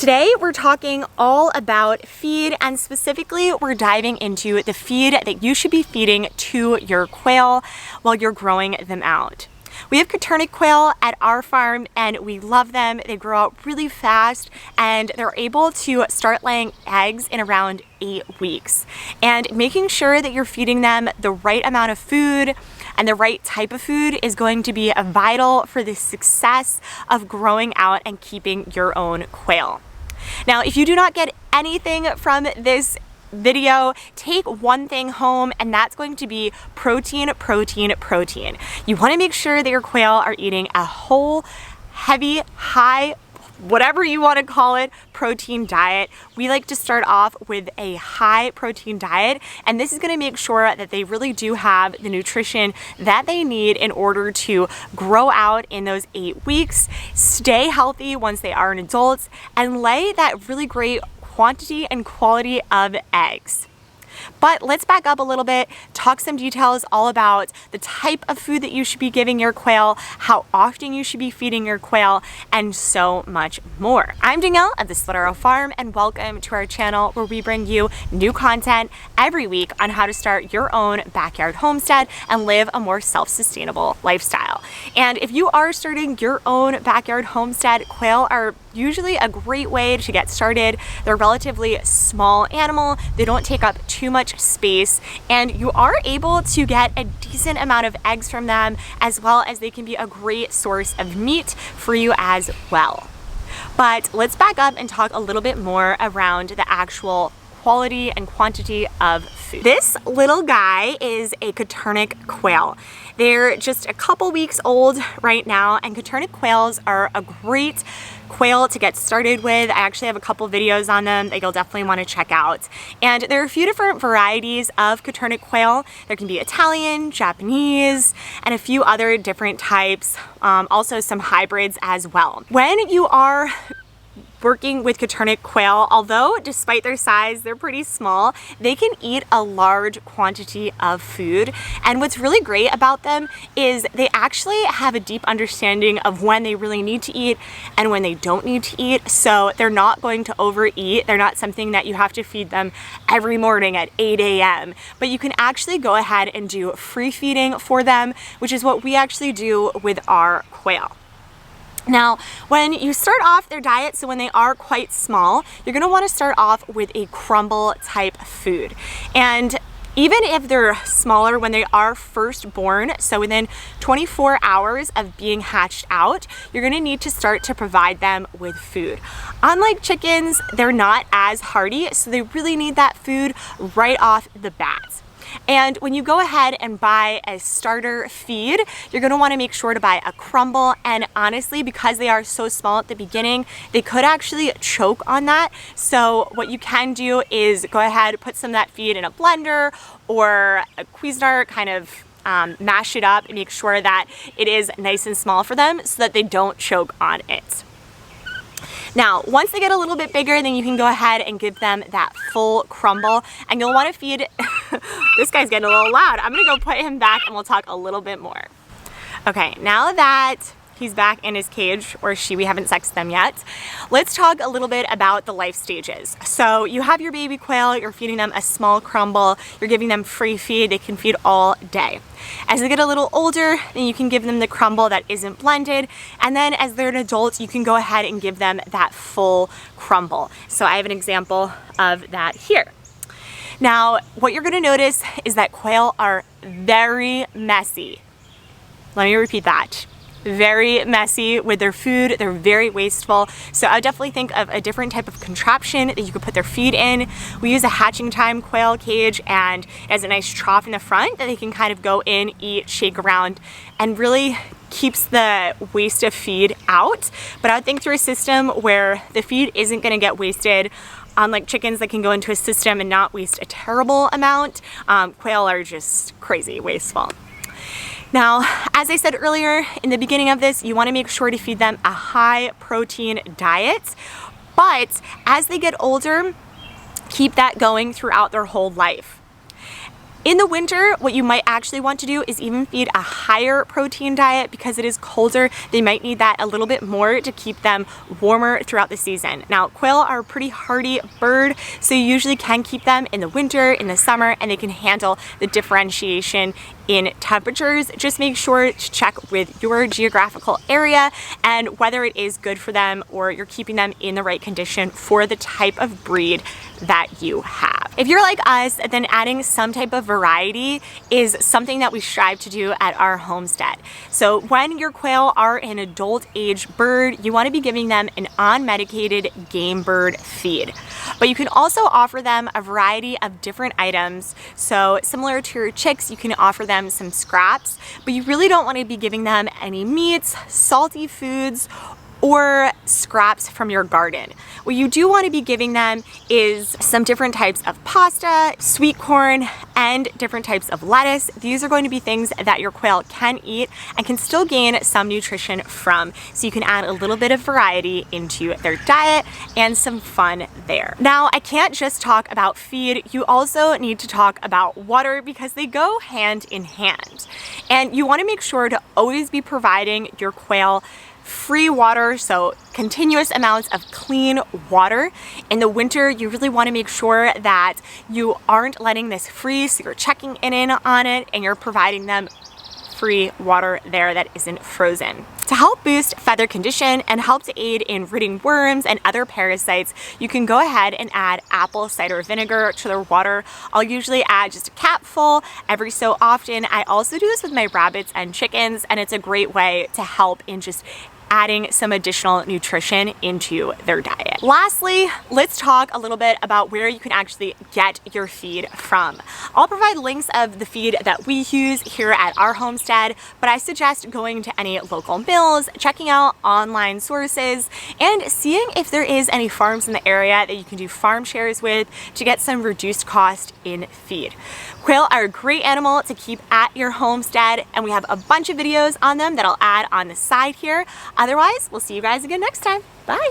Today we're talking all about feed, and specifically we're diving into the feed that you should be feeding to your quail while you're growing them out. We have Coturnix quail at our farm and we love them. They grow out really fast and they're able to start laying eggs in around 8 weeks. And making sure that you're feeding them the right amount of food and the right type of food is going to be vital for the success of growing out and keeping your own quail. Now, if you do not get anything from this video, take one thing home, and that's going to be protein, protein, protein. You want to make sure that your quail are eating a whole, heavy, high, whatever you want to call it, protein diet. We like to start off with a high protein diet, and this is going to make sure that they really do have the nutrition that they need in order to grow out in those 8 weeks, stay healthy once they are an adult, and lay that really great quantity and quality of eggs. But let's back up a little bit, talk some details all about the type of food that you should be giving your quail, how often you should be feeding your quail, and so much more. I'm Danielle of the Split Arrow Farm, and welcome to our channel where we bring you new content every week on how to start your own backyard homestead and live a more self-sustainable lifestyle. And if you are starting your own backyard homestead, quail are usually a great way to get started. They're a relatively small animal, they don't take up too much space, and you are able to get a decent amount of eggs from them, as well as they can be a great source of meat for you as well. But let's back up and talk a little bit more around the actual quality and quantity of food. This little guy is a Coturnix quail. They're just a couple weeks old right now, and Coturnix quails are a great quail to get started with. I actually have a couple videos on them that you'll definitely want to check out. And there are a few different varieties of Coturnix quail. There can be Italian, Japanese, and a few other different types, also some hybrids as well. When you are working with Coturnix quail, although despite their size, they're pretty small, they can eat a large quantity of food. And what's really great about them is they actually have a deep understanding of when they really need to eat and when they don't need to eat. So they're not going to overeat. They're not something that you have to feed them every morning at 8 a.m. But you can actually go ahead and do free feeding for them, which is what we actually do with our quail. Now, when you start off their diet, so when they are quite small, you're going to want to start off with a crumble type food. And even if they're smaller when they are first born, so within 24 hours of being hatched out, you're going to need to start to provide them with food. Unlike chickens, they're not as hardy, so they really need that food right off the bat. And when you go ahead and buy a starter feed, you're going to want to make sure to buy a crumble. And honestly, because they are so small at the beginning, they could actually choke on that. So what you can do is go ahead, put some of that feed in a blender or a Cuisinart, kind of mash it up and make sure that it is nice and small for them so that they don't choke on it. Now, once they get a little bit bigger, then you can go ahead and give them that full crumble, and you'll want to feed, this guy's getting a little loud. I'm gonna go put him back and we'll talk a little bit more. Okay, now that he's back in his cage, or she, we haven't sexed them yet, let's talk a little bit about the life stages. So you have your baby quail, you're feeding them a small crumble, you're giving them free feed, they can feed all day. As they get a little older, then you can give them the crumble that isn't blended, and then as they're an adult, you can go ahead and give them that full crumble. So I have an example of that here. Now, what you're going to notice is that quail are very messy. Let me repeat that. Very messy with their food. They're very wasteful. So I would definitely think of a different type of contraption that you could put their feed in. We use a hatching time quail cage, and it has a nice trough in the front that they can kind of go in, eat, shake around, and really keeps the waste of feed out. But I would think through a system where the feed isn't going to get wasted. Unlike chickens that can go into a system and not waste a terrible amount, quail are just crazy wasteful. Now, as I said earlier in the beginning of this, you want to make sure to feed them a high protein diet, but as they get older, keep that going throughout their whole life. In the winter, what you might actually want to do is even feed a higher protein diet because it is colder. They might need that a little bit more to keep them warmer throughout the season. Now, quail are a pretty hardy bird, so you usually can keep them in the winter, in the summer, and they can handle the differentiation in temperatures. Just make sure to check with your geographical area and whether it is good for them or you're keeping them in the right condition for the type of breed that you have. If you're like us, then adding some type of variety is something that we strive to do at our homestead. So when your quail are an adult age bird, you want to be giving them an unmedicated game bird feed. But you can also offer them a variety of different items. So similar to your chicks, you can offer them some scraps, but you really don't want to be giving them any meats, salty foods, or scraps from your garden. What you do want to be giving them is some different types of pasta, sweet corn, and different types of lettuce. These are going to be things that your quail can eat and can still gain some nutrition from. So you can add a little bit of variety into their diet and some fun there. Now, I can't just talk about feed. You also need to talk about water because they go hand in hand. And you want to make sure to always be providing your quail free water, so continuous amounts of clean water. In the winter, you really want to make sure that you aren't letting this freeze, so you're checking in on it and you're providing them free water there that isn't frozen. To help boost feather condition and help to aid in ridding worms and other parasites, you can go ahead and add apple cider vinegar to their water. I'll usually add just a capful every so often. I also do this with my rabbits and chickens, and it's a great way to help in just adding some additional nutrition into their diet. Lastly, let's talk a little bit about where you can actually get your feed from. I'll provide links of the feed that we use here at our homestead, but I suggest going to any local mills, checking out online sources, and seeing if there is any farms in the area that you can do farm shares with to get some reduced cost in feed. Quail are a great animal to keep at your homestead, and we have a bunch of videos on them that I'll add on the side here. Otherwise, we'll see you guys again next time. Bye.